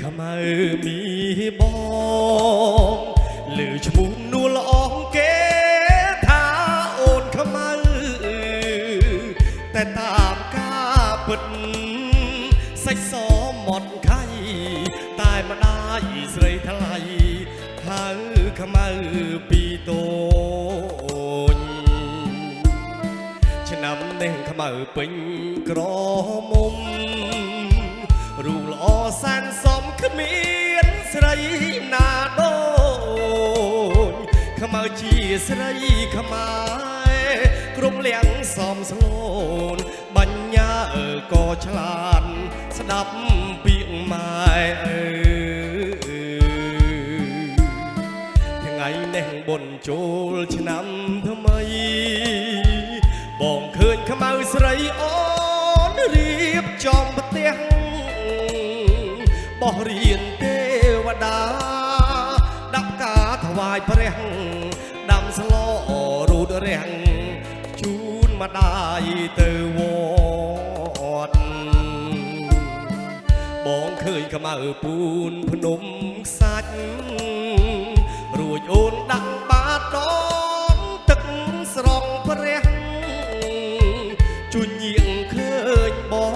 ขมามีบองหรือชมุงนัวละอองเกท้าโอนขมาแต่ตามกาเปิดใส่ซอหมดไข่ตายมาได้ใส่ทลายหาขมาปีโตฉะนั้นเน่งขมาเป็นกรอมุมรูลอแสนสมขมิ้นใส่นาโดนขมาจีใส่ขมากรุมเลี้ยงสอมสโลนบัญญาก็ฉลาดสดับปีงไม้ยังไงแน่งบนโจลชนำทำไมบ่องคืนขมาใส่อ้อนรีบจอมเตียงบ่เรียนเทวดาดับกาถวายพระแรงดำสลอรูดแรงจูนมาได้เตวอดบ้องเคยขมาปูนพนมสัจรวยโอนดังบาดน้องตึกสรองพระแรงจุนยิงเคยบ้อ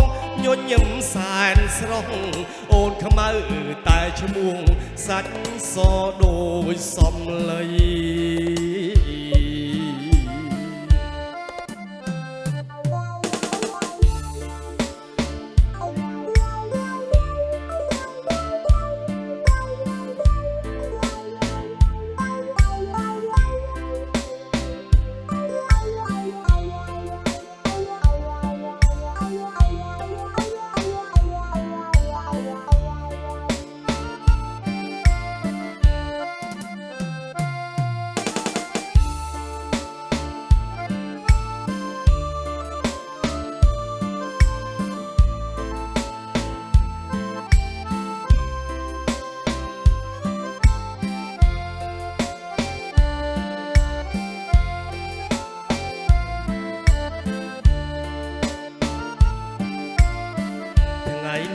งยนยำสายสรองโอนขมาตายชมวงสัจสอโดยสมเลย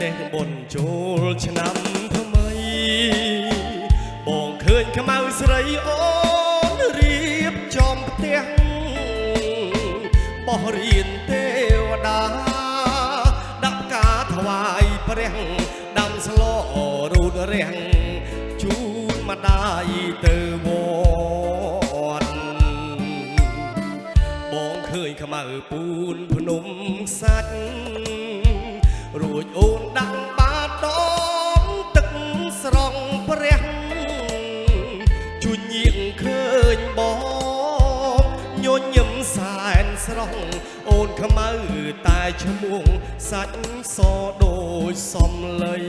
ในบนโจลชนำทำไมบ่องเคยขมาใส่อ้อนรีบจอมเตียงบ่เรียนเทวดาดับกาถวายพระแรงดำสลอรูดแรงจูนมาได้เตวอดบ่องเคยขมาปูนพนมสัจรวยโอนดังบาดน้องตึกสรองพระแรงจุนยิงเคยบอกโยนยำสายสรองโอนขมาตายชมวงสัจสอโดยสมเลย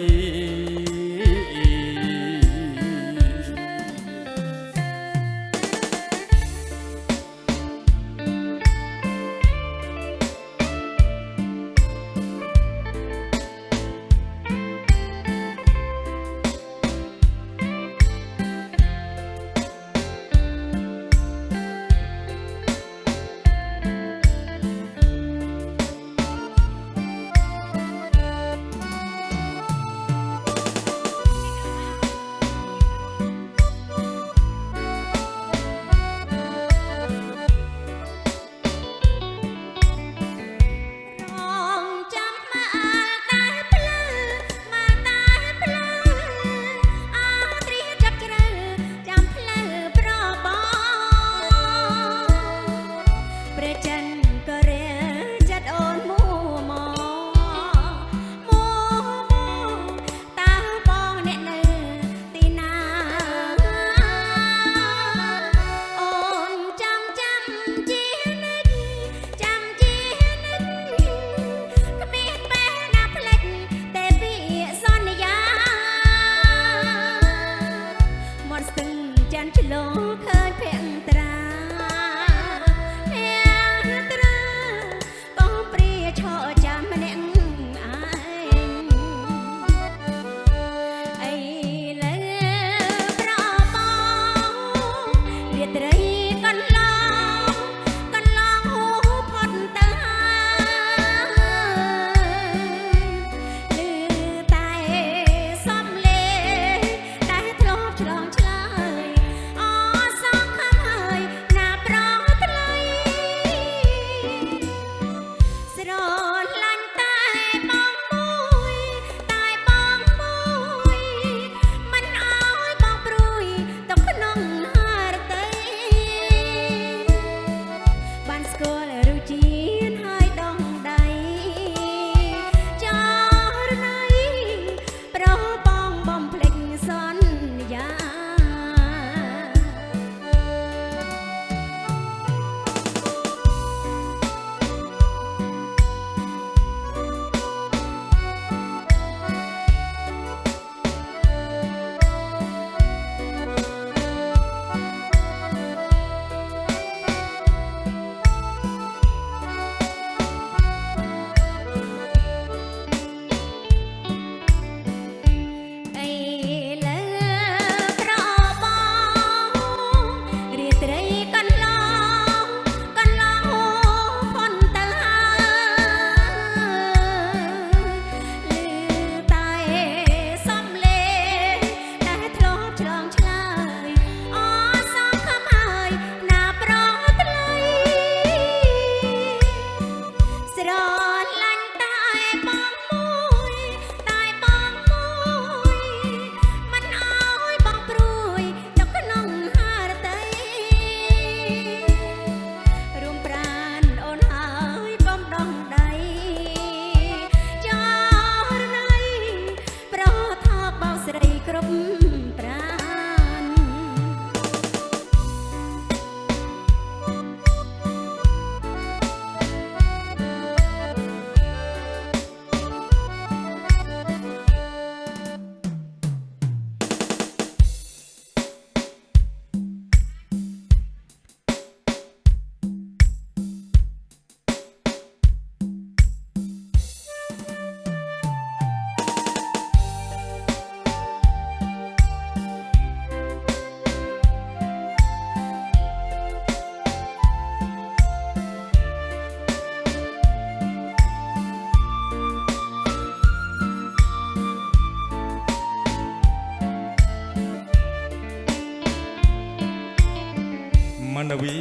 នវី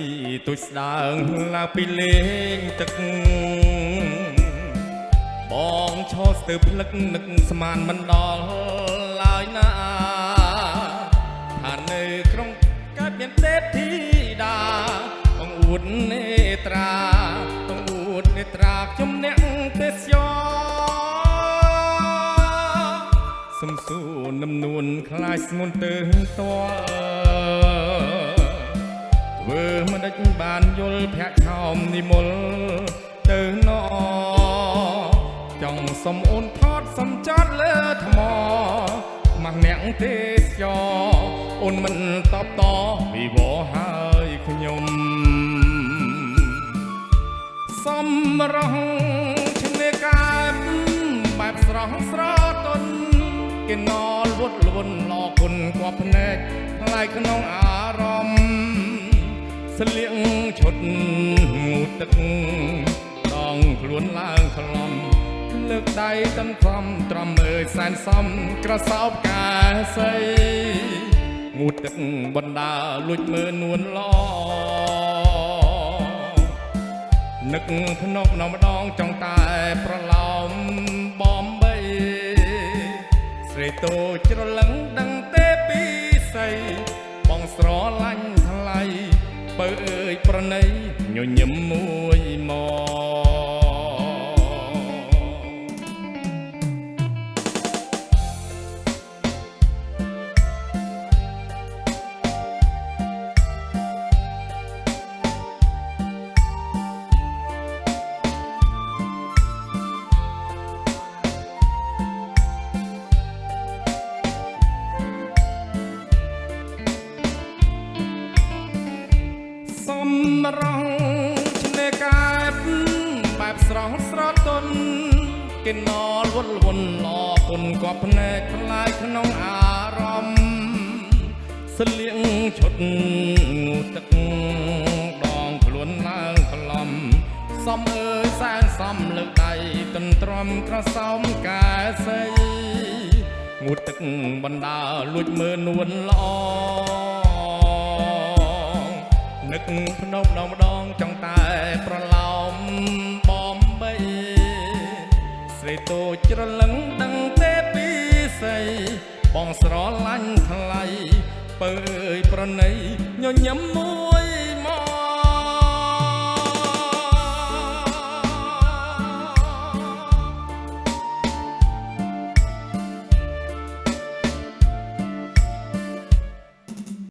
ទុយស្ដើងឡើងពីលេងទឹកបងឈរស្ទើរភ្លឹកនឹកស្មានមិនដល់ឡើយណាថានៅក្នុងកើតមានទេពធីតាបងអួតនេត្រាបងអួតនេត្រាខ្ញុំអ្នកទេសចរសំសួរនំនួនខ្លាចស្ងួនទៅតធ្វើមិនដេចបានយល់ភ័ក្រខោមនិមលទៅណចង់សុំអូនថតសំចត់លើថ្មមកអ្នកទេសចរអូនមិនតបតវិវរហើយខ្ញុំសំរងឈ្នះកាបបែបស្រស់ស្រទន់គេណលវត់លន់ឡគុណគប់ភ្នែកថ្លៃក្នុងអារម្មណ៍ស្លៀកឈុតងូតទឹកដងខ្លួនឡើងខ្លំលើកដៃតំសំត្រំមើលសែនសំក្រសោបកាសីងូតទឹកបណ្ដាលួចមើលនួនឡនឹកភ្នំម្ដងចង់តែប្រឡោមបំបីស្រីតូចច្រឡឹងដឹងទេពីស័យបងស្រឡាញ់ថ្លៃបើអើយប្រណីញញឹមមួយមកសំរងឈ្នះកាបបែបស្រស់ស្រទន់គេណលវល់វន់ឡគុណគប់ភ្នែកថ្លៃក្នុងអារម្មណ៍ស្លៀកឈុតងូទឹកដងខ្លួនឡើងក្លំសំអើយសែនសំលើកដៃទន្ទ្រាំក្រសោមកាសីងូទឹកបណ្ដាលួចមើលនួនល្អនឹកភ្នំម្ដងចង់តែប្រឡោមបំបីស្រីតូចច្រឡឹងដឹងទេពីស័យបងស្រឡាញ់ថ្លៃបើអើយប្រណីញញឹមមួយ